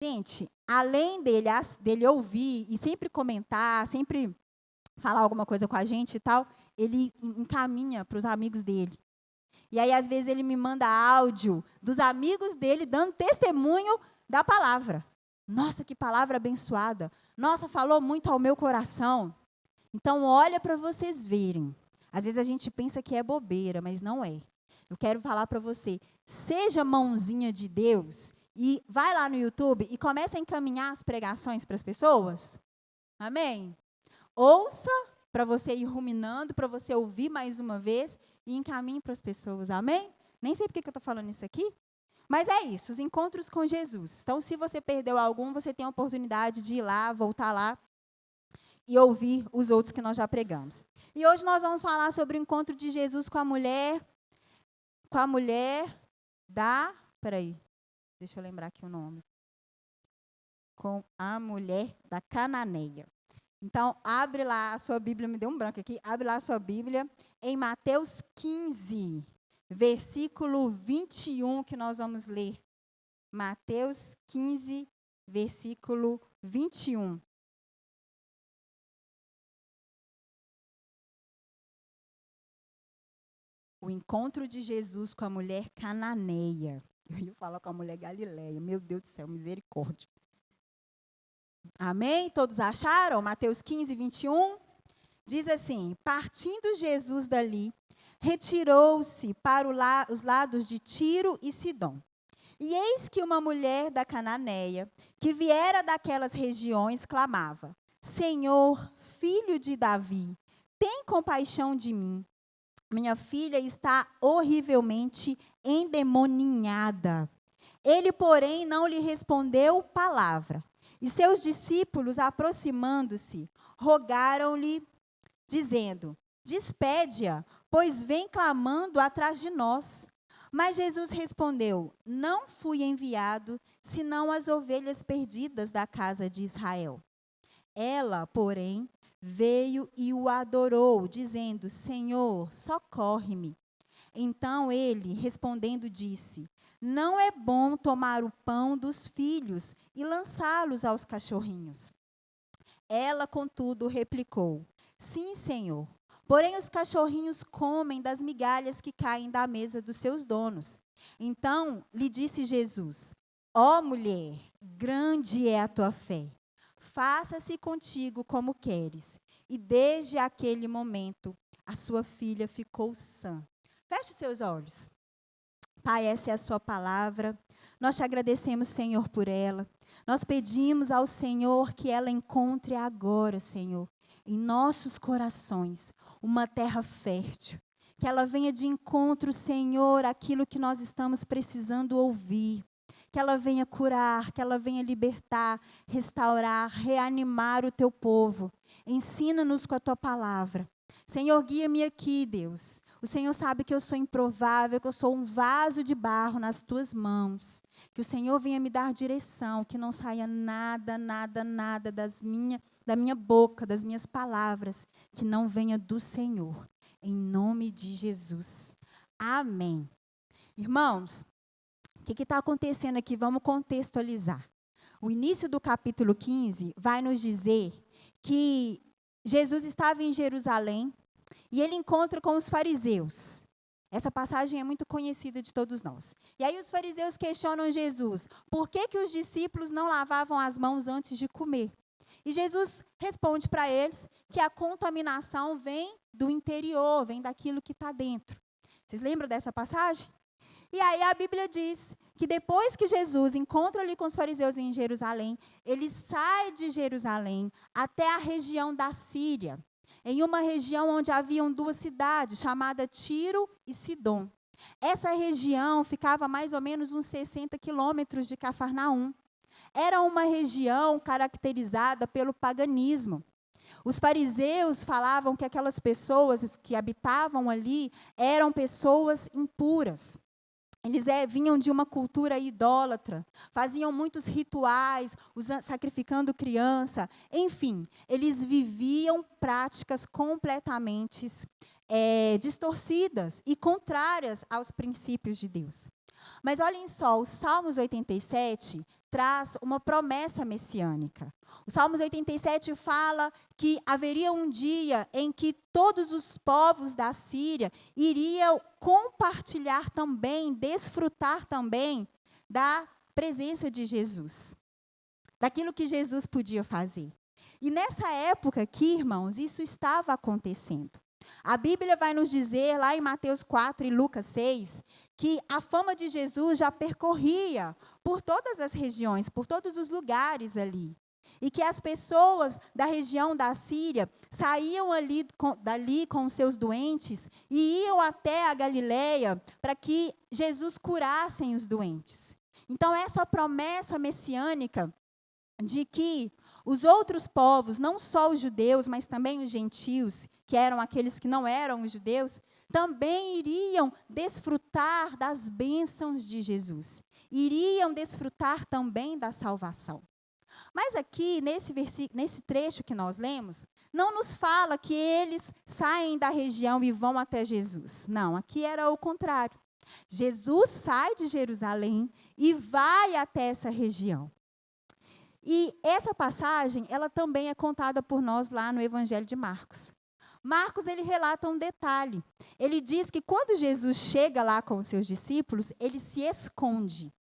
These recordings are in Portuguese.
Gente, além dele ouvir e sempre comentar, sempre falar alguma coisa com a gente e tal, ele encaminha para os amigos dele. E aí, às vezes, ele me manda áudio dos amigos dele dando testemunho da palavra. Nossa, que palavra abençoada. Nossa, falou muito ao meu coração. Então, olha para vocês verem. Às vezes a gente pensa que é bobeira, mas não é. Eu quero falar para você, seja mãozinha de Deus e vai lá no YouTube e começa a encaminhar as pregações para as pessoas. Amém? Ouça para você ir ruminando, para você ouvir mais uma vez e encaminhe para as pessoas. Amém? Nem sei porque que eu estou falando isso aqui, mas é isso, os encontros com Jesus. Então, se você perdeu algum, você tem a oportunidade de ir lá, voltar lá e ouvir os outros que nós já pregamos. E hoje nós vamos falar sobre o encontro de Jesus com a mulher peraí, deixa eu lembrar aqui o nome. Com a mulher da Cananeia. Então, abre lá a sua Bíblia, me deu um branco aqui, abre lá a sua Bíblia, em Mateus 15, versículo 21, que nós vamos ler. Mateus 15, versículo 21. O encontro de Jesus com a mulher cananeia. Eu ia falar com a mulher galileia, meu Deus do céu, misericórdia. Amém? Todos acharam? Mateus 15, 21. Diz assim: partindo Jesus dali, retirou-se para os lados de Tiro e Sidom. E eis que uma mulher da Cananeia, que viera daquelas regiões, clamava: Senhor, filho de Davi, tem compaixão de mim. Minha filha está horrivelmente endemoninhada. Ele, porém, não lhe respondeu palavra. E seus discípulos, aproximando-se, rogaram-lhe, dizendo: despede-a, pois vem clamando atrás de nós. Mas Jesus respondeu: não fui enviado, senão as ovelhas perdidas da casa de Israel. Ela, porém, veio e o adorou, dizendo: Senhor, socorre-me. Então ele, respondendo, disse: não é bom tomar o pão dos filhos e lançá-los aos cachorrinhos. Ela, contudo, replicou: sim, Senhor. Porém, os cachorrinhos comem das migalhas que caem da mesa dos seus donos. Então lhe disse Jesus: ó mulher, grande é a tua fé. Faça-se contigo como queres. E desde aquele momento, a sua filha ficou sã. Feche os seus olhos. Pai, essa é a sua palavra. Nós te agradecemos, Senhor, por ela. Nós pedimos ao Senhor que ela encontre agora, Senhor, em nossos corações, uma terra fértil. Que ela venha de encontro, Senhor, aquilo que nós estamos precisando ouvir. Que ela venha curar, que ela venha libertar, restaurar, reanimar o teu povo. Ensina-nos com a tua palavra. Senhor, guia-me aqui, Deus. O Senhor sabe que eu sou improvável, que eu sou um vaso de barro nas tuas mãos. Que o Senhor venha me dar direção, que não saia nada, nada, nada da minha boca, das minhas palavras, que não venha do Senhor. Em nome de Jesus. Amém. Irmãos, o que está acontecendo aqui? Vamos contextualizar. O início do capítulo 15 vai nos dizer que Jesus estava em Jerusalém e ele encontra com os fariseus. Essa passagem é muito conhecida de todos nós. E aí os fariseus questionam Jesus: por que os discípulos não lavavam as mãos antes de comer? E Jesus responde para eles que a contaminação vem do interior, vem daquilo que está dentro. Vocês lembram dessa passagem? E aí a Bíblia diz que depois que Jesus encontra ali com os fariseus em Jerusalém, ele sai de Jerusalém até a região da Síria, em uma região onde haviam duas cidades, chamada Tiro e Sidom. Essa região ficava a mais ou menos uns 60 quilômetros de Cafarnaum. Era uma região caracterizada pelo paganismo. Os fariseus falavam que aquelas pessoas que habitavam ali eram pessoas impuras. Eles vinham de uma cultura idólatra, faziam muitos rituais, sacrificando criança. Enfim, eles viviam práticas completamente distorcidas e contrárias aos princípios de Deus. Mas olhem só, o Salmos 87 traz uma promessa messiânica. O Salmos 87 fala que haveria um dia em que todos os povos da Síria iriam compartilhar também, desfrutar também da presença de Jesus, daquilo que Jesus podia fazer. E nessa época aqui, irmãos, isso estava acontecendo. A Bíblia vai nos dizer, lá em Mateus 4 e Lucas 6, que a fama de Jesus já percorria por todas as regiões, por todos os lugares ali. E que as pessoas da região da Síria saíam dali com os seus doentes e iam até a Galileia para que Jesus curasse os doentes. Então, essa promessa messiânica de que os outros povos, não só os judeus, mas também os gentios, que eram aqueles que não eram os judeus, também iriam desfrutar das bênçãos de Jesus. Iriam desfrutar também da salvação. Mas aqui, nesse trecho que nós lemos, não nos fala que eles saem da região e vão até Jesus. Não, aqui era o contrário. Jesus sai de Jerusalém e vai até essa região. E essa passagem, ela também é contada por nós lá no Evangelho de Marcos. Marcos, ele relata um detalhe. Ele diz que quando Jesus chega lá com os seus discípulos, ele se esconde.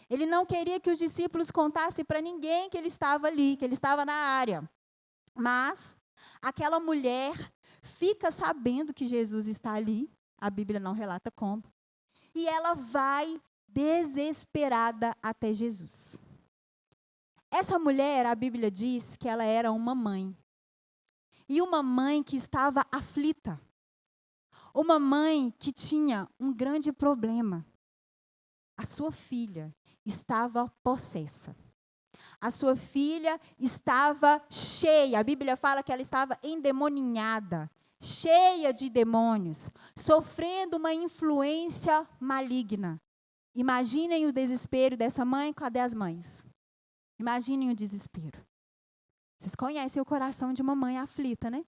Ele não queria que os discípulos contassem para ninguém que ele estava ali, que ele estava na área. Mas aquela mulher fica sabendo que Jesus está ali, a Bíblia não relata como, e ela vai desesperada até Jesus. Essa mulher, a Bíblia diz que ela era uma mãe. E uma mãe que estava aflita. Uma mãe que tinha um grande problema. A sua filha estava possessa. A sua filha estava cheia. A Bíblia fala que ela estava endemoninhada, cheia de demônios, sofrendo uma influência maligna. Imaginem o desespero dessa mãe. Cadê as mães? Imaginem o desespero. Vocês conhecem o coração de uma mãe aflita, né?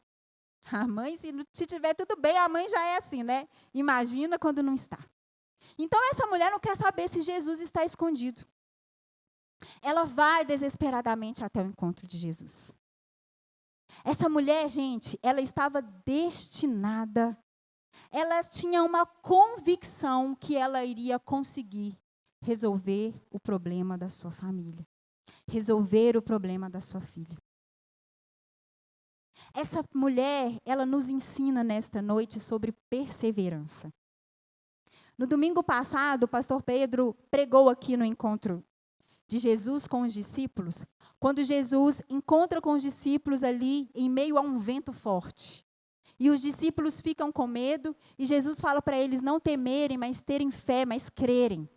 A mãe, se tiver tudo bem, a mãe já é assim, né? Imagina quando não está. Então, essa mulher não quer saber se Jesus está escondido. Ela vai desesperadamente até o encontro de Jesus. Essa mulher, gente, ela estava destinada, ela tinha uma convicção que ela iria conseguir resolver o problema da sua família. Resolver o problema da sua filha. Essa mulher, ela nos ensina nesta noite sobre perseverança. No domingo passado, o pastor Pedro pregou aqui no encontro de Jesus com os discípulos, quando Jesus encontra com os discípulos ali em meio a um vento forte. E os discípulos ficam com medo e Jesus fala para eles não temerem, mas terem fé, mas crerem.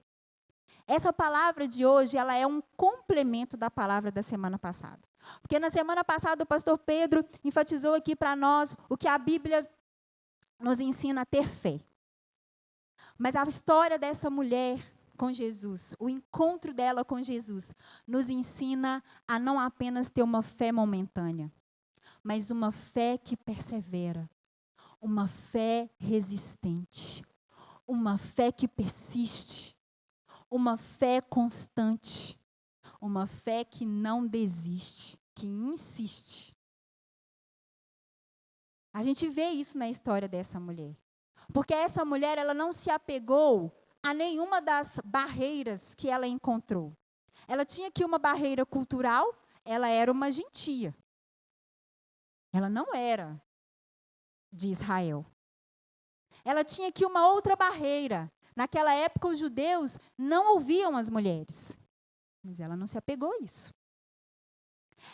Essa palavra de hoje, ela é um complemento da palavra da semana passada. Porque na semana passada o pastor Pedro enfatizou aqui para nós o que a Bíblia nos ensina a ter fé. Mas a história dessa mulher com Jesus, o encontro dela com Jesus, nos ensina a não apenas ter uma fé momentânea, mas uma fé que persevera, uma fé resistente, uma fé que persiste, uma fé constante, uma fé que não desiste, que insiste. A gente vê isso na história dessa mulher. Porque essa mulher, ela não se apegou a nenhuma das barreiras que ela encontrou. Ela tinha aqui uma barreira cultural, ela era uma gentia. Ela não era de Israel. Ela tinha aqui uma outra barreira. Naquela época, os judeus não ouviam as mulheres. Mas ela não se apegou a isso.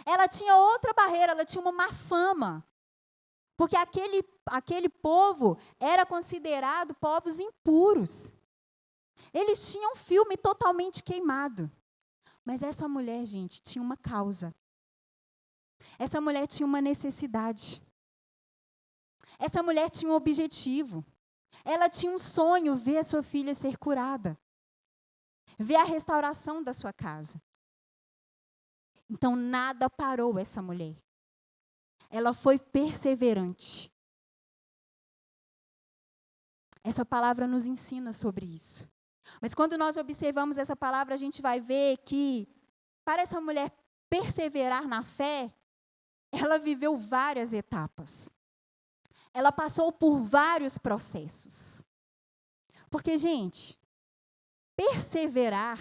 Ela tinha outra barreira, ela tinha uma má fama. Porque aquele povo era considerado povos impuros. Eles tinham um filme totalmente queimado. Mas essa mulher, gente, tinha uma causa. Essa mulher tinha uma necessidade. Essa mulher tinha um objetivo. Ela tinha um sonho, ver a sua filha ser curada. Ver a restauração da sua casa. Então, nada parou essa mulher. Ela foi perseverante. Essa palavra nos ensina sobre isso. Mas quando nós observamos essa palavra, a gente vai ver que para essa mulher perseverar na fé, ela viveu várias etapas. Ela passou por vários processos. Porque, gente, perseverar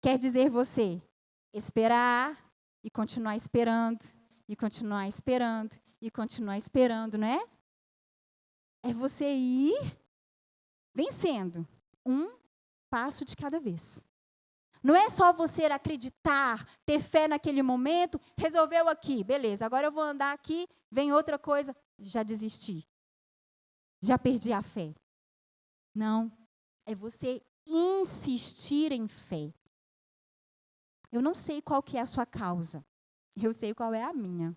quer dizer você esperar e continuar esperando, e continuar esperando, e continuar esperando, não é? É você ir vencendo um passo de cada vez. Não é só você acreditar, ter fé naquele momento, resolveu aqui, beleza, agora eu vou andar aqui, vem outra coisa, já desisti, já perdi a fé. Não, é você insistir em fé. Eu não sei qual que é a sua causa, eu sei qual é a minha.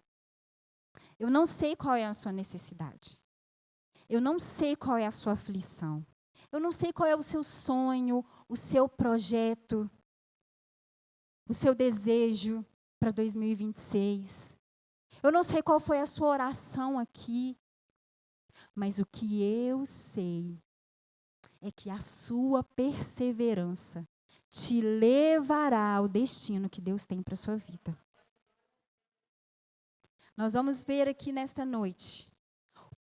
Eu não sei qual é a sua necessidade. Eu não sei qual é a sua aflição. Eu não sei qual é o seu sonho, o seu projeto, o seu desejo para 2026. Eu não sei qual foi a sua oração aqui. Mas o que eu sei é que a sua perseverança te levará ao destino que Deus tem para a sua vida. Nós vamos ver aqui nesta noite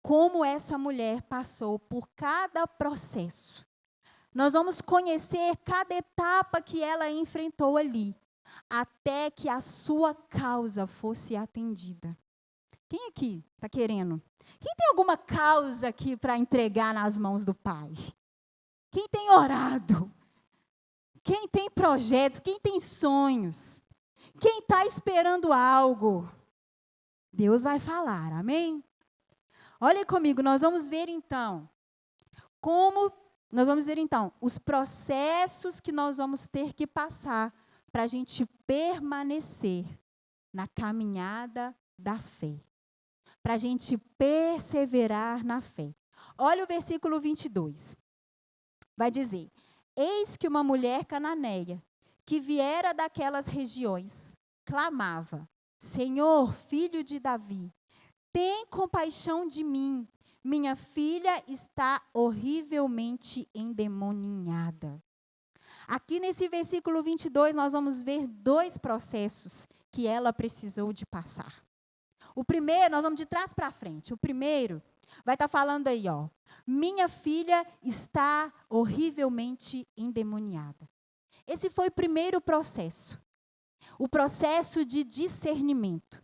como essa mulher passou por cada processo. Nós vamos conhecer cada etapa que ela enfrentou ali, até que a sua causa fosse atendida. Quem aqui está querendo? Quem tem alguma causa aqui para entregar nas mãos do Pai? Quem tem orado? Quem tem projetos? Quem tem sonhos? Quem está esperando algo? Deus vai falar, amém? Olha comigo, nós vamos ver então os processos que nós vamos ter que passar para a gente permanecer na caminhada da fé. Para a gente perseverar na fé. Olha o versículo 22. Vai dizer: eis que uma mulher cananeia, que viera daquelas regiões, clamava: Senhor, filho de Davi, tem compaixão de mim. Minha filha está horrivelmente endemoniada. Aqui nesse versículo 22, nós vamos ver 2 processos que ela precisou de passar. O primeiro, nós vamos de trás para frente. O primeiro vai estar falando aí, ó. Minha filha está horrivelmente endemoniada. Esse foi o primeiro processo. O processo de discernimento.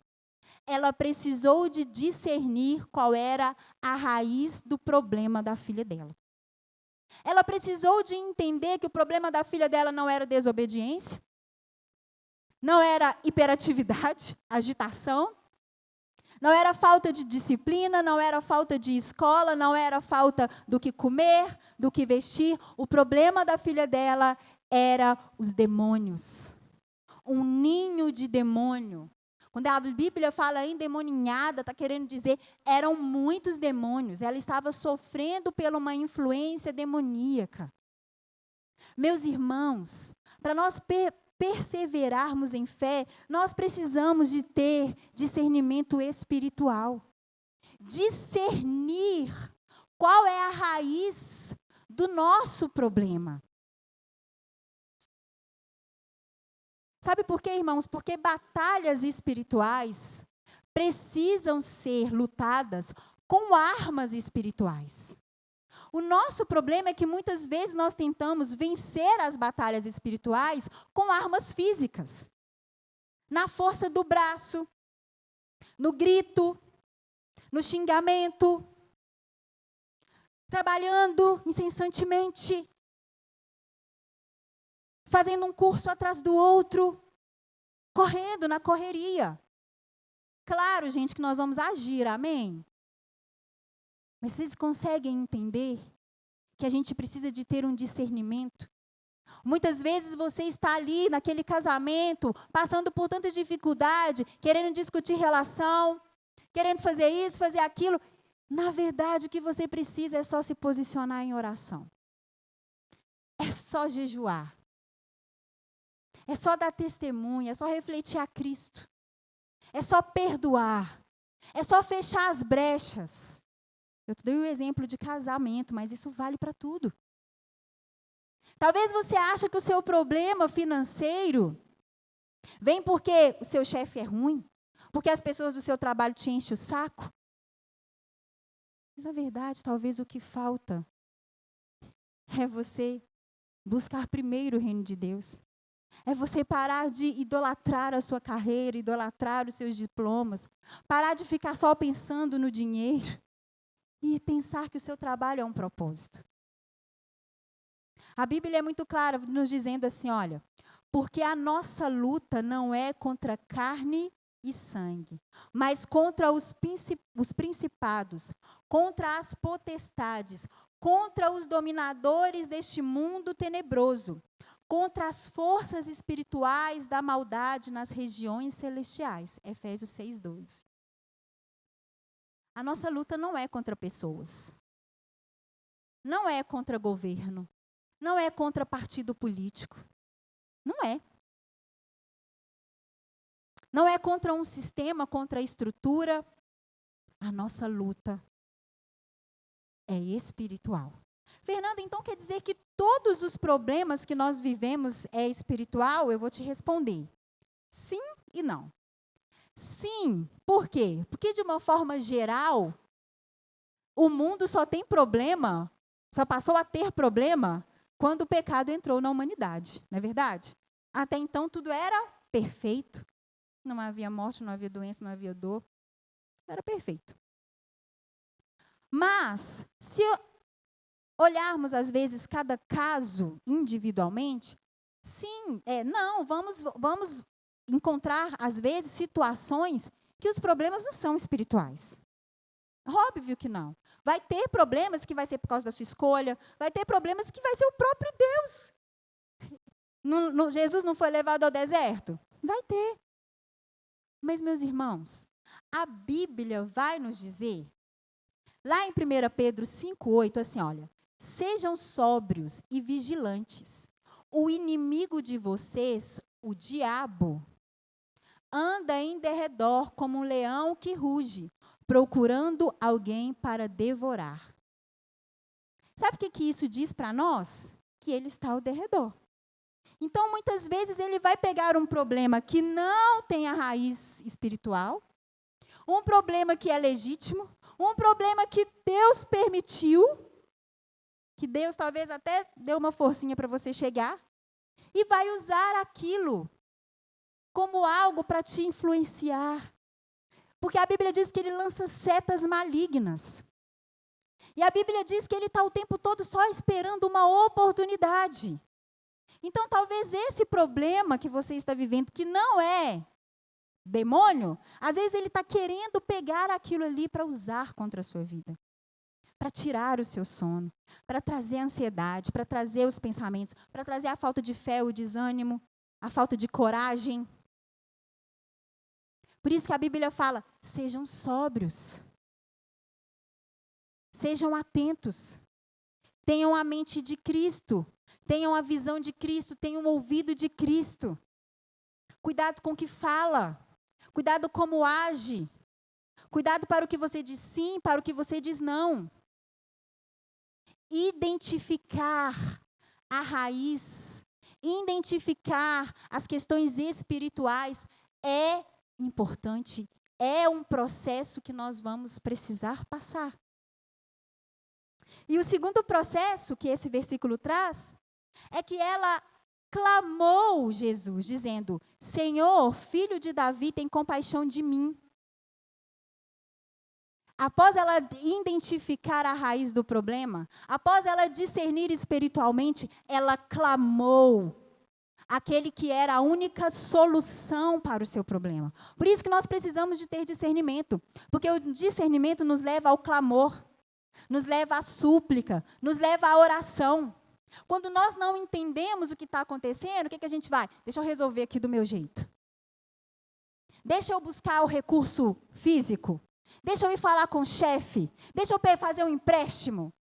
Ela precisou de discernir qual era a raiz do problema da filha dela. Ela precisou de entender que o problema da filha dela não era desobediência, não era hiperatividade, agitação, não era falta de disciplina, não era falta de escola, não era falta do que comer, do que vestir. O problema da filha dela era os demônios. Um ninho de demônio. Quando a Bíblia fala endemoniada, está querendo dizer, eram muitos demônios. Ela estava sofrendo por uma influência demoníaca. Meus irmãos, para nós perseverarmos em fé, nós precisamos de ter discernimento espiritual. Discernir qual é a raiz do nosso problema. Sabe por quê, irmãos? Porque batalhas espirituais precisam ser lutadas com armas espirituais. O nosso problema é que muitas vezes nós tentamos vencer as batalhas espirituais com armas físicas. Na força do braço, no grito, no xingamento, trabalhando incessantemente, fazendo um curso atrás do outro, correndo na correria. Claro, gente, que nós vamos agir, amém? Mas vocês conseguem entender que a gente precisa de ter um discernimento? Muitas vezes você está ali naquele casamento, passando por tanta dificuldade, querendo discutir relação, querendo fazer isso, fazer aquilo. Na verdade, o que você precisa é só se posicionar em oração. É só jejuar. É só dar testemunho, é só refletir a Cristo. É só perdoar. É só fechar as brechas. Eu dei o exemplo de casamento, mas isso vale para tudo. Talvez você ache que o seu problema financeiro Vem porque o seu chefe é ruim? Porque as pessoas do seu trabalho te enchem o saco? Mas a verdade, talvez o que falta é você buscar primeiro o reino de Deus. É você parar de idolatrar a sua carreira, idolatrar os seus diplomas, parar de ficar só pensando no dinheiro e pensar que o seu trabalho é um propósito. A Bíblia é muito clara nos dizendo assim, olha, porque a nossa luta não é contra carne e sangue, mas contra os principados, contra as potestades, contra os dominadores deste mundo tenebroso, contra as forças espirituais da maldade nas regiões celestiais. Efésios 6:2. A nossa luta não é contra pessoas. Não é contra governo. Não é contra partido político. Não é. Não é contra um sistema, contra a estrutura. A nossa luta é espiritual. Fernanda, então quer dizer que todos os problemas que nós vivemos é espiritual? Eu vou te responder. Sim e não. Sim, por quê? Porque de uma forma geral, o mundo só tem problema, só passou a ter problema quando o pecado entrou na humanidade, não é verdade? Até então tudo era perfeito. Não havia morte, não havia doença, não havia dor. Era perfeito. Mas, se olharmos, às vezes, cada caso individualmente, sim, não, vamos encontrar, às vezes, situações que os problemas não são espirituais. Óbvio que não. Vai ter problemas que vai ser por causa da sua escolha, vai ter problemas que vai ser o próprio Deus. Jesus não foi levado ao deserto? Vai ter. Mas, meus irmãos, a Bíblia vai nos dizer, lá em 1 Pedro 5:8, assim, olha, sejam sóbrios e vigilantes. O inimigo de vocês, o diabo, anda em derredor como um leão que ruge, procurando alguém para devorar. Sabe o que isso diz para nós? Que ele está ao derredor. Então, muitas vezes, ele vai pegar um problema que não tem a raiz espiritual, um problema que é legítimo, um problema que Deus permitiu, que Deus talvez até deu uma forcinha para você chegar, e vai usar aquilo como algo para te influenciar. Porque a Bíblia diz que ele lança setas malignas. E a Bíblia diz que ele está o tempo todo só esperando uma oportunidade. Então, talvez esse problema que você está vivendo, que não é demônio, às vezes ele está querendo pegar aquilo ali para usar contra a sua vida. Para tirar o seu sono, para trazer a ansiedade, para trazer os pensamentos, para trazer a falta de fé, o desânimo, a falta de coragem. Por isso que a Bíblia fala, sejam sóbrios. Sejam atentos. Tenham a mente de Cristo. Tenham a visão de Cristo. Tenham o ouvido de Cristo. Cuidado com o que fala. Cuidado como age. Cuidado para o que você diz sim, para o que você diz não. Identificar a raiz, identificar as questões espirituais é importante, é um processo que nós vamos precisar passar. E o segundo processo que esse versículo traz é que ela clamou Jesus, dizendo: Senhor, filho de Davi, tem compaixão de mim. Após ela identificar a raiz do problema, após ela discernir espiritualmente, ela clamou aquele que era a única solução para o seu problema. Por isso que nós precisamos de ter discernimento, porque o discernimento nos leva ao clamor, nos leva à súplica, nos leva à oração. Quando nós não entendemos o que está acontecendo, o que a gente vai? Deixa eu resolver aqui do meu jeito. Deixa eu buscar o recurso físico. Deixa eu ir falar com o chefe. Deixa eu fazer um empréstimo.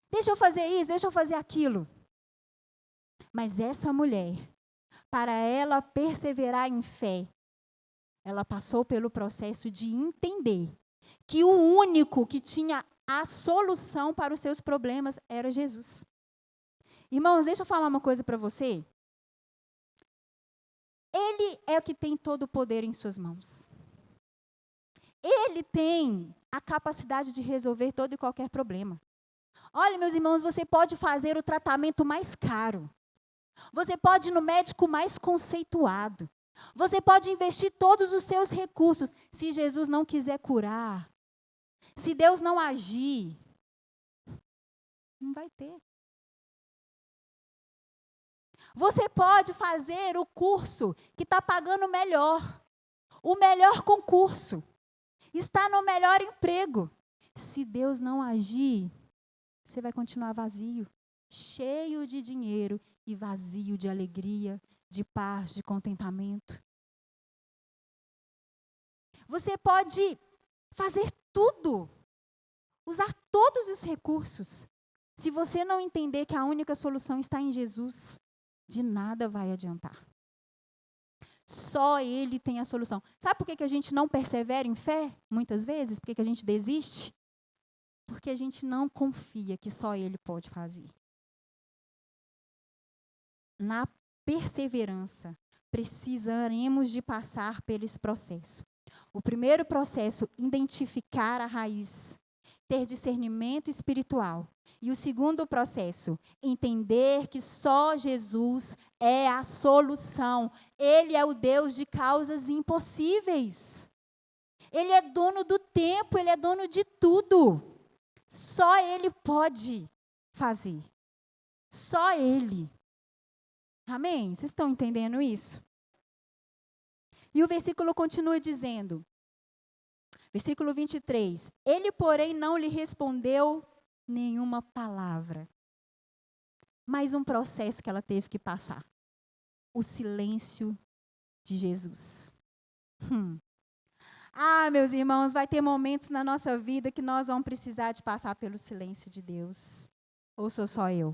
Deixa eu fazer isso, deixa eu fazer aquilo. Mas essa mulher, para ela perseverar em fé, ela passou pelo processo de entender que o único que tinha a solução para os seus problemas era Jesus. Irmãos, deixa eu falar uma coisa para você. Ele é o que tem todo o poder em suas mãos. Ele tem a capacidade de resolver todo e qualquer problema. Olha, meus irmãos, você pode fazer o tratamento mais caro. Você pode ir no médico mais conceituado. Você pode investir todos os seus recursos. Se Jesus não quiser curar, se Deus não agir, não vai ter. Você pode fazer o curso que está pagando melhor, o melhor concurso, está no melhor emprego. Se Deus não agir, você vai continuar vazio, cheio de dinheiro e vazio de alegria, de paz, de contentamento. Você pode fazer tudo, usar todos os recursos. Se você não entender que a única solução está em Jesus, de nada vai adiantar. Só Ele tem a solução. Sabe por que a gente não persevera em fé, muitas vezes? Por que a gente desiste? Porque a gente não confia que só Ele pode fazer. Na perseverança, precisaremos de passar por esse processo. O primeiro processo, identificar a raiz, ter discernimento espiritual. E o segundo processo, entender que só Jesus é a solução. Ele é o Deus de causas impossíveis. Ele é dono do tempo, Ele é dono de tudo. Só Ele pode fazer. Só Ele. Amém? Vocês estão entendendo isso? E o versículo continua dizendo, versículo 23, ele, porém, não lhe respondeu nenhuma palavra. Mais um processo que ela teve que passar. O silêncio de Jesus. Ah, meus irmãos, vai ter momentos na nossa vida que nós vamos precisar de passar pelo silêncio de Deus. Ou sou só eu?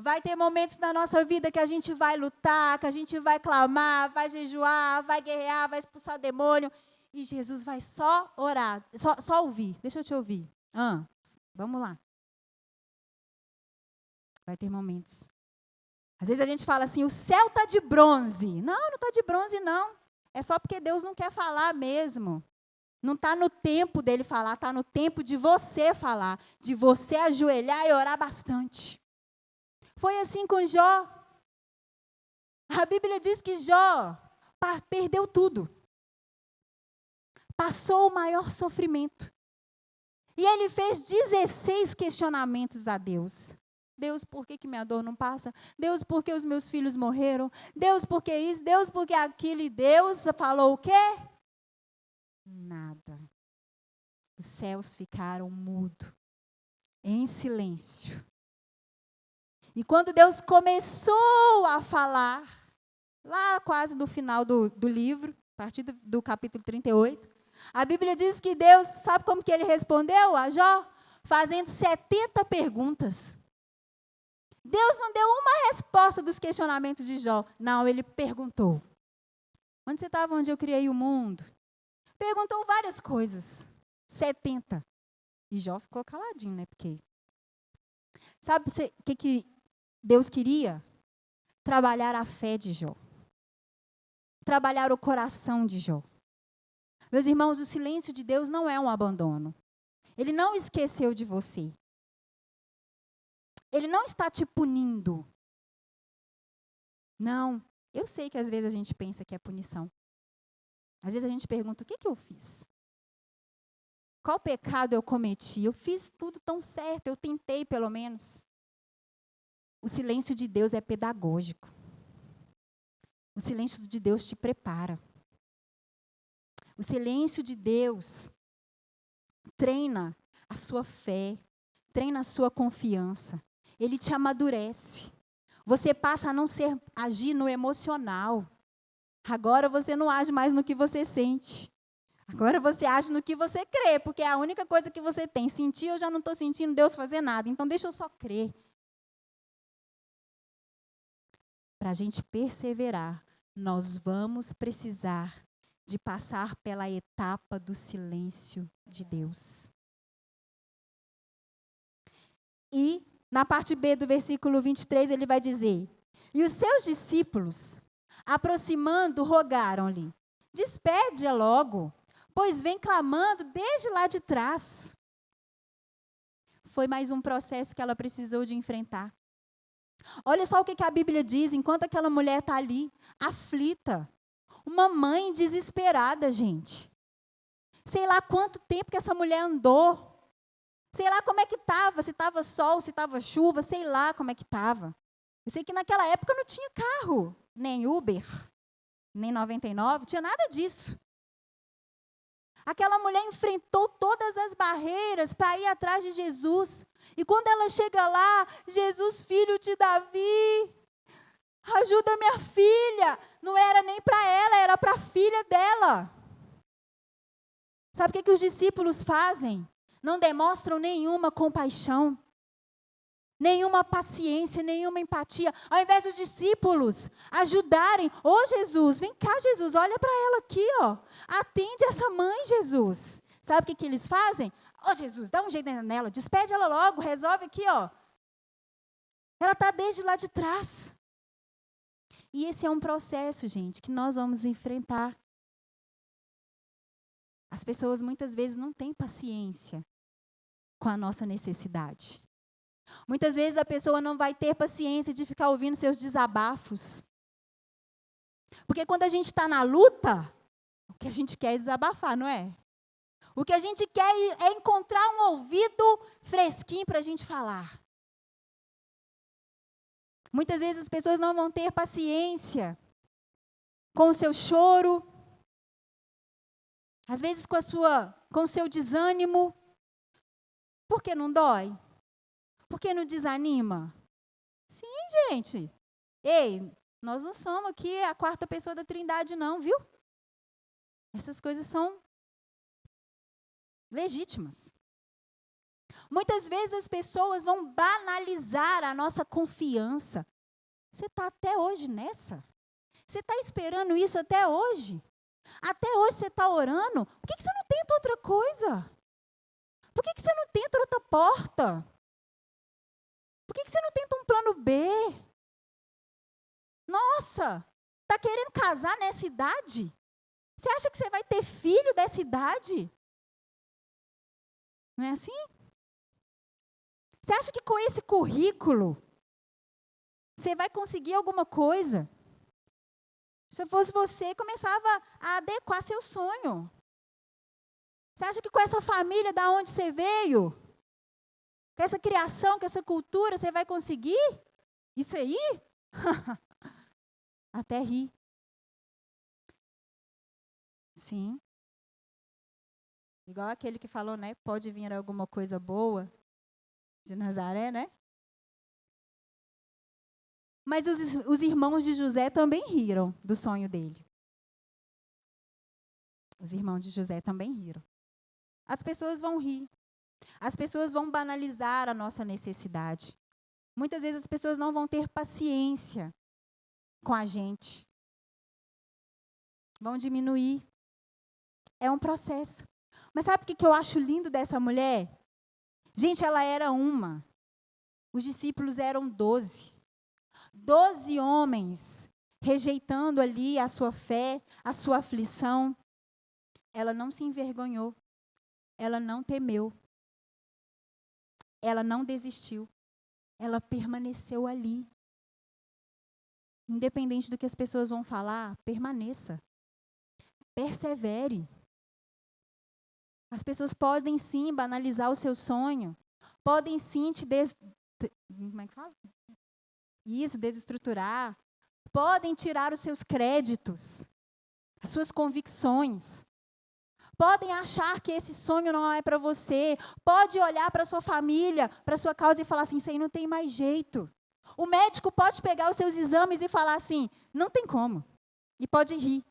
Vai ter momentos na nossa vida que a gente vai lutar, que a gente vai clamar, vai jejuar, vai guerrear, vai expulsar demônio. E Jesus vai só orar, só ouvir. Deixa eu te ouvir. Vamos lá. Vai ter momentos. Às vezes a gente fala assim, o céu está de bronze. Não está de bronze, não. É só porque Deus não quer falar mesmo. Não está no tempo dele falar, está no tempo de você falar, de você ajoelhar e orar bastante. Foi assim com Jó. A Bíblia diz que Jó perdeu tudo. Passou o maior sofrimento. E ele fez 16 questionamentos a Deus. Deus, por que minha dor não passa? Deus, por que os meus filhos morreram? Deus, por que isso? Deus, por que aquilo? E Deus falou o quê? Nada. Os céus ficaram mudos, em silêncio. E quando Deus começou a falar, lá quase no final do livro, a partir do capítulo 38, a Bíblia diz que Deus, sabe como que ele respondeu a Jó? Fazendo 70 perguntas. Deus não deu uma resposta dos questionamentos de Jó. Não, ele perguntou. Onde você estava, onde eu criei o mundo? Perguntou várias coisas. 70. E Jó ficou caladinho, né? Porque... Sabe o que Deus queria? Trabalhar a fé de Jó. Trabalhar o coração de Jó. Meus irmãos, o silêncio de Deus não é um abandono. Ele não esqueceu de você. Ele não está te punindo. Não. Eu sei que às vezes a gente pensa que é punição. Às vezes a gente pergunta, o que eu fiz? Qual pecado eu cometi? Eu fiz tudo tão certo, eu tentei pelo menos. O silêncio de Deus é pedagógico. O silêncio de Deus te prepara. O silêncio de Deus treina a sua fé, treina a sua confiança. Ele te amadurece. Você passa a não agir no emocional. Agora você não age mais no que você sente. Agora você age no que você crê, porque é a única coisa que você tem. Sentir, eu já não estou sentindo Deus fazer nada, então deixa eu só crer. Para a gente perseverar, nós vamos precisar de passar pela etapa do silêncio de Deus. E, na parte B do versículo 23, ele vai dizer, e os seus discípulos Aproximando, rogaram-lhe: despede-a logo, pois vem clamando desde lá de trás. Foi mais um processo que ela precisou de enfrentar. Olha só o que a Bíblia diz, enquanto aquela mulher está ali, aflita. Uma mãe desesperada, gente. Sei lá quanto tempo que essa mulher andou. Sei lá como é que estava, se estava sol, se estava chuva, sei lá como é que estava. Eu sei que naquela época não tinha carro, nem Uber, nem 99, tinha nada disso. Aquela mulher enfrentou todas as barreiras para ir atrás de Jesus. E quando ela chega lá, Jesus, filho de Davi, ajuda minha filha. Não era nem para ela, era para a filha dela. Sabe o que os discípulos fazem? Não demonstram nenhuma compaixão, nenhuma paciência, nenhuma empatia. Ao invés dos discípulos ajudarem, ô Jesus, vem cá, Jesus, olha para ela aqui, ó. Atende essa mãe, Jesus. Sabe o que eles fazem? Ô Jesus, dá um jeito nela, despede ela logo, resolve aqui, ó. Ela está desde lá de trás. E esse é um processo, gente, que nós vamos enfrentar. As pessoas muitas vezes não têm paciência com a nossa necessidade. Muitas vezes a pessoa não vai ter paciência de ficar ouvindo seus desabafos. Porque quando a gente está na luta, o que a gente quer é desabafar, não é? O que a gente quer é encontrar um ouvido fresquinho para a gente falar. Muitas vezes as pessoas não vão ter paciência com o seu choro, às vezes com o seu desânimo. Por que não dói? Por que não desanima? Sim, gente. Ei, nós não somos aqui a quarta pessoa da Trindade, não, viu? Essas coisas são legítimas. Muitas vezes as pessoas vão banalizar a nossa confiança. Você está até hoje nessa? Você está esperando isso até hoje? Até hoje você está orando? Por que você não tenta outra coisa? Por que você não tenta outra porta? Por que você não tenta um plano B? Nossa, está querendo casar nessa idade? Você acha que você vai ter filho dessa idade? Não é assim? Você acha que com esse currículo você vai conseguir alguma coisa? Se eu fosse você, começava a adequar seu sonho. Você acha que com essa família da onde você veio, com essa criação, com essa cultura, você vai conseguir isso aí? Até ri. Sim. Igual aquele que falou, né? Pode vir alguma coisa boa de Nazaré, né? Mas os irmãos de José também riram do sonho dele. Os irmãos de José também riram. As pessoas vão rir. As pessoas vão banalizar a nossa necessidade. Muitas vezes as pessoas não vão ter paciência com a gente. Vão diminuir. É um processo. Mas sabe o que eu acho lindo dessa mulher? Gente, ela era uma. Os discípulos eram 12. 12 homens rejeitando ali a sua fé, a sua aflição. Ela não se envergonhou. Ela não temeu. Ela não desistiu. Ela permaneceu ali. Independente do que as pessoas vão falar, permaneça. Persevere. As pessoas podem sim banalizar o seu sonho. Podem sim te como é que fala? Isso, desestruturar. Podem tirar os seus créditos, as suas convicções. Podem achar que esse sonho não é para você. Pode olhar para a sua família, para a sua causa e falar assim, isso aí não tem mais jeito. O médico pode pegar os seus exames e falar assim, não tem como. E pode rir.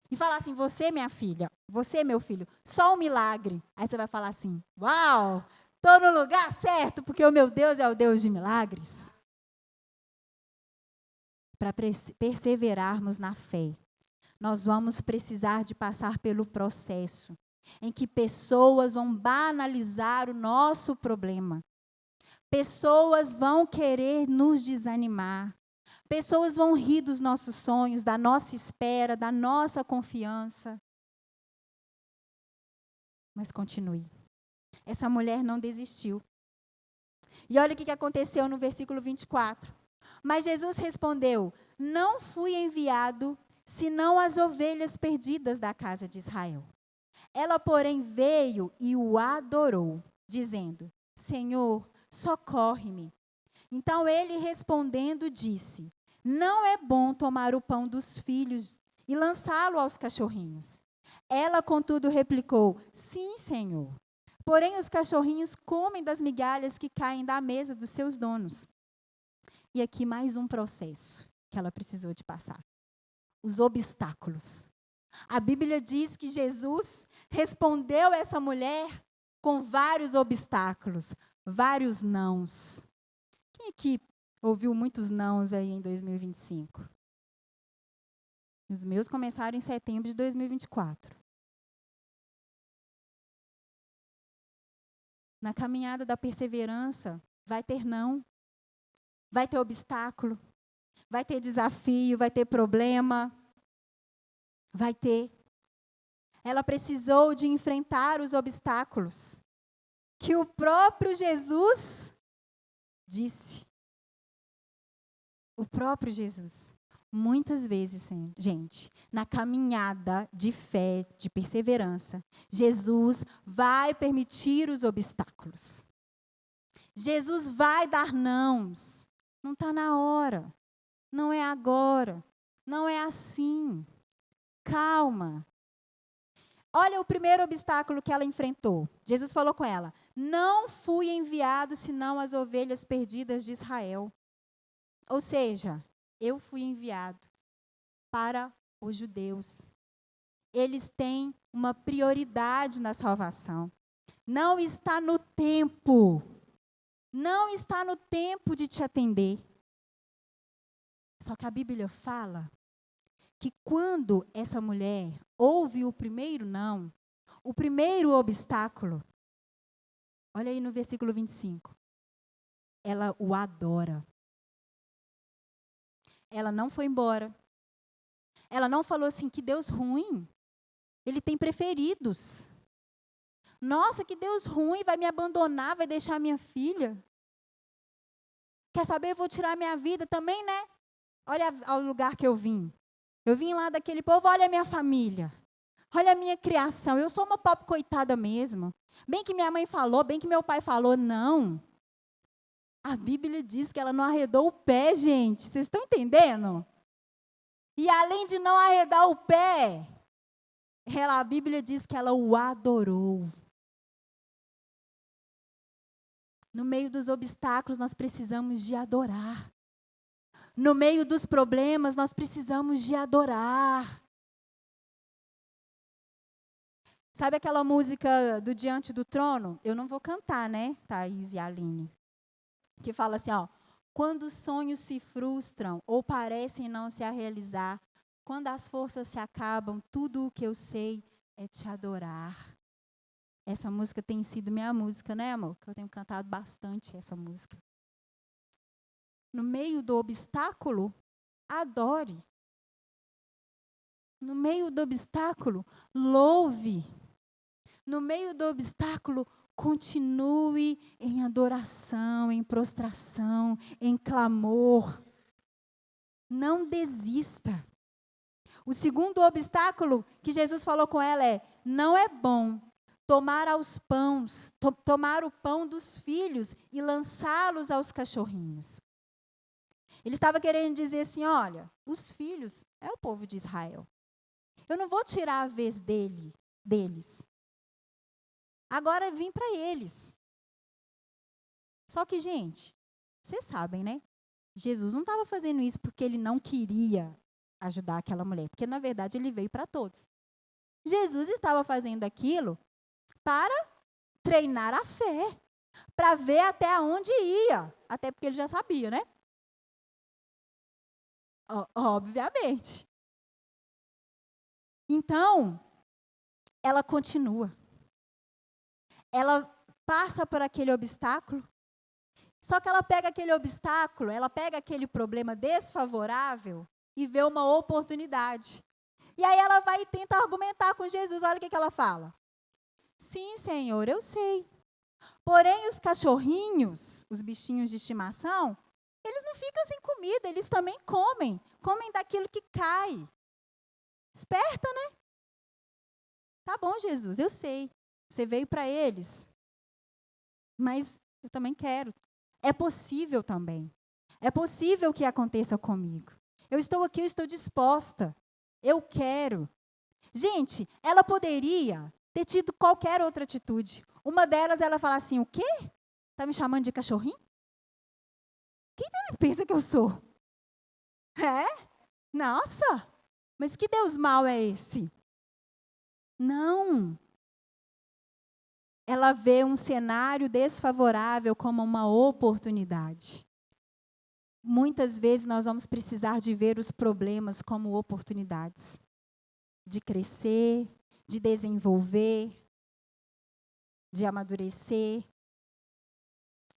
E falar assim, você, minha filha, você, meu filho, só um milagre. Aí você vai falar assim, uau, estou no lugar certo, porque o meu Deus é o Deus de milagres. Para perseverarmos na fé, nós vamos precisar de passar pelo processo em que pessoas vão banalizar o nosso problema. Pessoas vão querer nos desanimar. Pessoas vão rir dos nossos sonhos, da nossa espera, da nossa confiança. Mas continue. Essa mulher não desistiu. E olha o que aconteceu no versículo 24. Mas Jesus respondeu: não fui enviado, senão as ovelhas perdidas da casa de Israel. Ela, porém, veio e o adorou, dizendo: Senhor, socorre-me. Então ele respondendo disse: não é bom tomar o pão dos filhos e lançá-lo aos cachorrinhos. Ela, contudo, replicou: sim, Senhor. Porém, os cachorrinhos comem das migalhas que caem da mesa dos seus donos. E aqui mais um processo que ela precisou de passar. Os obstáculos. A Bíblia diz que Jesus respondeu essa mulher com vários obstáculos, vários nãos. Quem aqui ouviu muitos nãos aí em 2025? Os meus começaram em setembro de 2024. Na caminhada da perseverança, vai ter não, vai ter obstáculo, vai ter desafio, vai ter problema, vai ter. Ela precisou de enfrentar os obstáculos que o próprio Jesus disse. O próprio Jesus. Muitas vezes, gente, na caminhada de fé, de perseverança, Jesus vai permitir os obstáculos. Jesus vai dar nãos. Não está na hora. Não é agora. Não é assim. Calma. Olha o primeiro obstáculo que ela enfrentou. Jesus falou com ela: não fui enviado senão as ovelhas perdidas de Israel. Ou seja, eu fui enviado para os judeus. Eles têm uma prioridade na salvação. Não está no tempo. Não está no tempo de te atender. Só que a Bíblia fala que quando essa mulher ouve o primeiro não, o primeiro obstáculo, olha aí no versículo 25, ela o adora. Ela não foi embora. Ela não falou assim: que Deus ruim. Ele tem preferidos. Nossa, que Deus ruim, vai me abandonar, vai deixar minha filha. Quer saber, eu vou tirar minha vida também, né? Olha ao lugar que eu vim. Eu vim lá daquele povo, olha a minha família. Olha a minha criação. Eu sou uma pobre coitada mesmo. Bem que minha mãe falou, bem que meu pai falou, não. A Bíblia diz que ela não arredou o pé, gente. Vocês estão entendendo? E além de não arredar o pé, a Bíblia diz que ela o adorou. No meio dos obstáculos, nós precisamos de adorar. No meio dos problemas, nós precisamos de adorar. Sabe aquela música do Diante do Trono? Eu não vou cantar, né, Thaís e Aline? Que fala assim, ó: quando os sonhos se frustram ou parecem não se realizar, quando as forças se acabam, tudo o que eu sei é te adorar. Essa música tem sido minha música, né, amor? Que eu tenho cantado bastante essa música. No meio do obstáculo, adore. No meio do obstáculo, louve. No meio do obstáculo, continue em adoração, em prostração, em clamor. Não desista. O segundo obstáculo que Jesus falou com ela é: não é bom tomar o pão dos filhos e lançá-los aos cachorrinhos. Ele estava querendo dizer assim: olha, os filhos é o povo de Israel. Eu não vou tirar a vez deles. Agora vim para eles. Só que, gente, vocês sabem, né? Jesus não estava fazendo isso porque ele não queria ajudar aquela mulher. Porque, na verdade, ele veio para todos. Jesus estava fazendo aquilo para treinar a fé. Para ver até onde ia. Até porque ele já sabia, né? Obviamente. Então, ela continua. Ela passa por aquele obstáculo Só que ela pega aquele obstáculo, ela pega aquele problema desfavorável e vê uma oportunidade. E aí ela vai e tenta argumentar com Jesus. Olha o que ela fala. Sim, Senhor, eu sei. Porém, os cachorrinhos, os bichinhos de estimação, eles não ficam sem comida, eles também comem. Comem daquilo que cai. Esperta, né? Tá bom, Jesus, eu sei. Você veio para eles. Mas eu também quero. É possível também. É possível que aconteça comigo. Eu estou aqui, eu estou disposta. Eu quero. Gente, ela poderia ter tido qualquer outra atitude. Uma delas, ela fala assim, o quê? Está me chamando de cachorrinho? Quem ele pensa que eu sou? É? Nossa, mas que Deus mau é esse? Não. Ela vê um cenário desfavorável como uma oportunidade. Muitas vezes nós vamos precisar de ver os problemas como oportunidades. De crescer, de desenvolver, de amadurecer,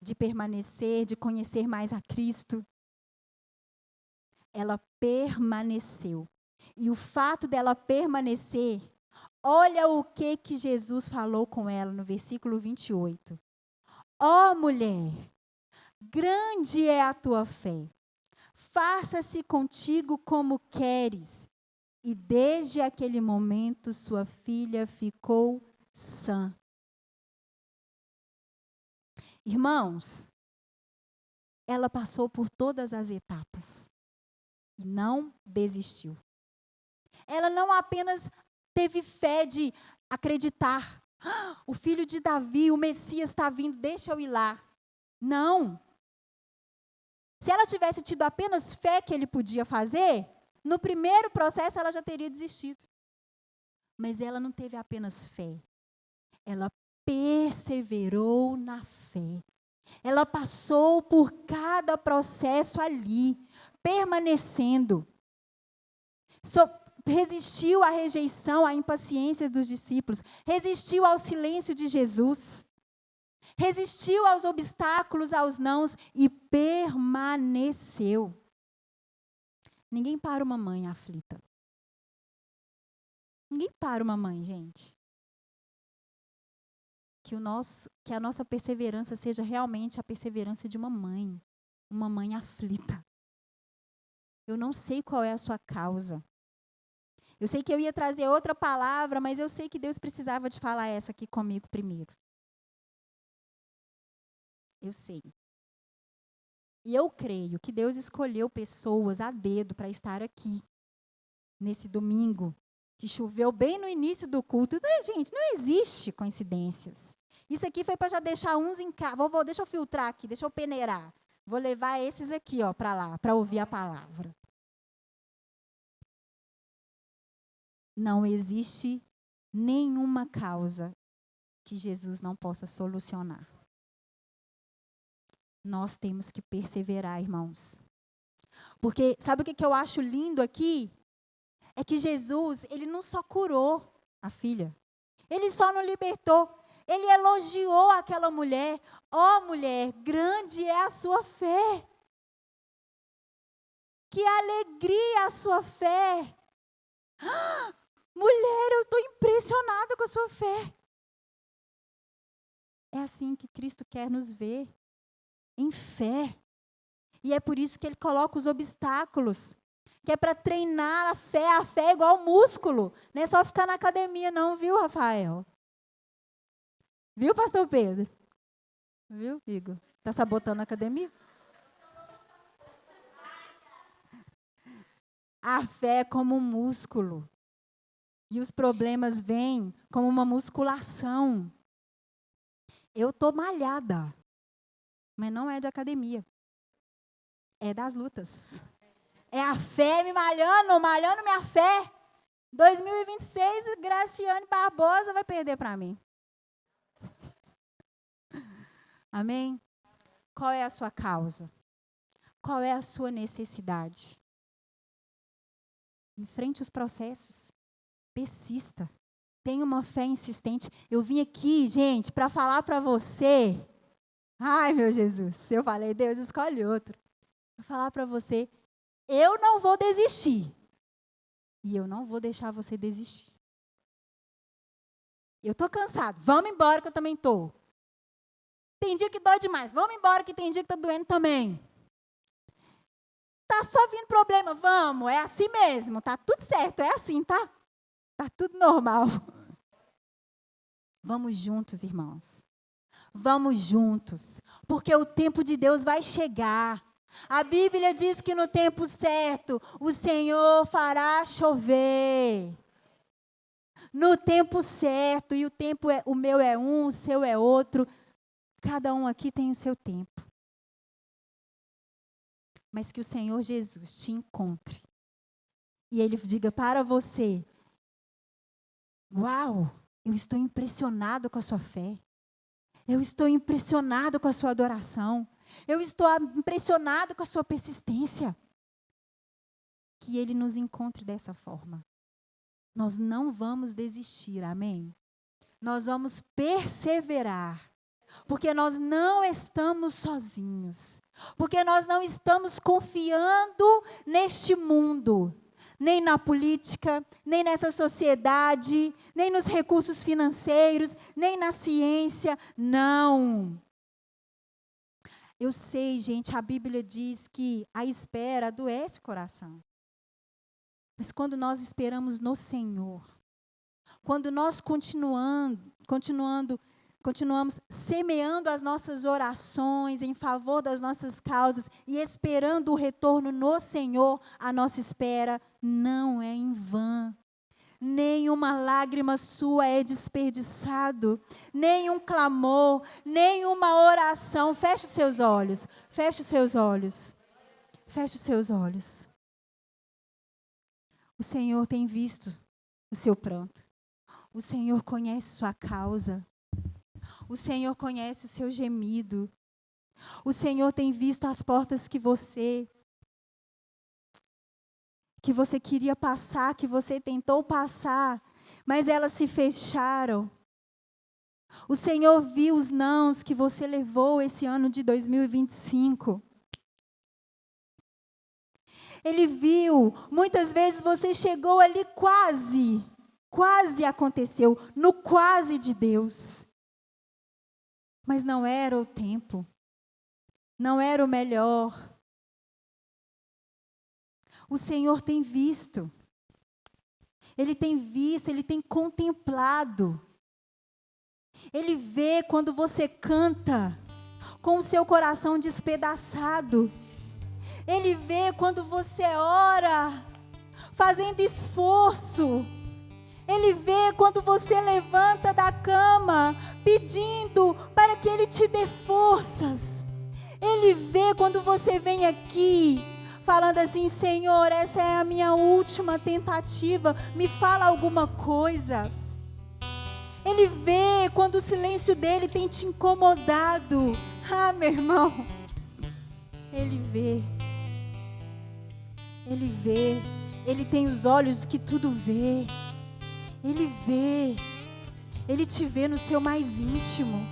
de permanecer, de conhecer mais a Cristo. Ela permaneceu. E o fato dela permanecer, olha o que Jesus falou com ela no versículo 28. Ó mulher, grande é a tua fé. Faça-se contigo como queres. E desde aquele momento sua filha ficou sã. Irmãos, ela passou por todas as etapas e não desistiu. Ela não apenas teve fé de acreditar, o filho de Davi, o Messias está vindo, deixa eu ir lá. Não. Se ela tivesse tido apenas fé que ele podia fazer, no primeiro processo ela já teria desistido. Mas ela não teve apenas fé. Ela perseverou na fé. Ela passou por cada processo ali, permanecendo. Resistiu à rejeição, à impaciência dos discípulos. Resistiu ao silêncio de Jesus. Resistiu aos obstáculos, aos nãos e permaneceu. Ninguém para uma mãe aflita. Ninguém para uma mãe, gente. Que a nossa perseverança seja realmente a perseverança de uma mãe aflita. Eu não sei qual é a sua causa. Eu sei que eu ia trazer outra palavra, mas eu sei que Deus precisava de falar essa aqui comigo primeiro. Eu sei. E eu creio que Deus escolheu pessoas a dedo para estar aqui, nesse domingo, que choveu bem no início do culto. Gente, não existe coincidências. Isso aqui foi para já deixar uns em casa. Deixa eu filtrar aqui, deixa eu peneirar. Vou levar esses aqui para lá, para ouvir a palavra. Não existe nenhuma causa que Jesus não possa solucionar. Nós temos que perseverar, irmãos. Porque sabe o que eu acho lindo aqui? É que Jesus, ele não só curou a filha. Ele só não libertou. Ele elogiou aquela mulher. Ó mulher, grande é a sua fé. Que alegria a sua fé. Mulher, eu estou impressionada com a sua fé. É assim que Cristo quer nos ver. Em fé. E é por isso que ele coloca os obstáculos. Que é para treinar a fé. A fé é igual músculo. Não é só ficar na academia não, viu, Rafael? Viu, pastor Pedro? Viu, Igor? Está sabotando a academia? A fé é como um músculo. E os problemas vêm como uma musculação. Eu estou malhada. Mas não é de academia. É das lutas. É a fé me malhando minha fé. 2026, Graciane Barbosa vai perder para mim. Amém? Qual é a sua causa? Qual é a sua necessidade? Enfrente os processos. Persista. Tenha uma fé insistente. Eu vim aqui, gente, para falar para você. Ai, meu Jesus, eu falei, Deus, escolhe outro. Vou falar para você, eu não vou desistir. E eu não vou deixar você desistir. Eu estou cansado, vamos embora que eu também estou. Tem dia que dói demais, vamos embora que tem dia que está doendo também. Tá só vindo problema, vamos, é assim mesmo, tá tudo certo, é assim, tá? Tá tudo normal. Vamos juntos, irmãos. Vamos juntos, porque o tempo de Deus vai chegar. A Bíblia diz que no tempo certo, o Senhor fará chover. No tempo certo, e o meu é um, o seu é outro. Cada um aqui tem o seu tempo. Mas que o Senhor Jesus te encontre. E Ele diga para você, uau, eu estou impressionado com a sua fé. Eu estou impressionado com a sua adoração. Eu estou impressionado com a sua persistência. Que Ele nos encontre dessa forma. Nós não vamos desistir, amém? Nós vamos perseverar. Porque nós não estamos sozinhos. Porque nós não estamos confiando neste mundo. Nem na política, nem nessa sociedade, nem nos recursos financeiros, nem na ciência. Não. Eu sei, gente, a Bíblia diz que a espera adoece o coração. Mas quando nós esperamos no Senhor, quando nós continuamos semeando as nossas orações em favor das nossas causas e esperando o retorno no Senhor, a nossa espera não é em vão. Nenhuma lágrima sua é desperdiçado, nenhum clamor, nenhuma oração. Feche os seus olhos, feche os seus olhos, feche os seus olhos. O Senhor tem visto o seu pranto. O Senhor conhece sua causa. O Senhor conhece o seu gemido. O Senhor tem visto as portas que você queria passar, que você tentou passar, mas elas se fecharam. O Senhor viu os nãos que você levou esse ano de 2025. Ele viu, muitas vezes você chegou ali quase aconteceu, no quase de Deus. Mas não era o tempo, não era o melhor. O Senhor tem visto, Ele tem contemplado. Ele vê quando você canta com o seu coração despedaçado. Ele vê quando você ora, fazendo esforço. Ele vê quando você levanta da cama, pedindo para que Ele te dê forças. Ele vê quando você vem aqui, falando assim, Senhor, essa é a minha última tentativa, me fala alguma coisa. Ele vê quando o silêncio dele tem te incomodado. Ah, meu irmão, Ele vê. Ele vê, Ele tem os olhos que tudo vê. Ele vê, Ele te vê no seu mais íntimo.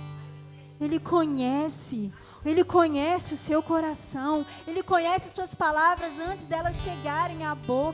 Ele conhece o seu coração. Ele conhece suas palavras antes delas chegarem à boca.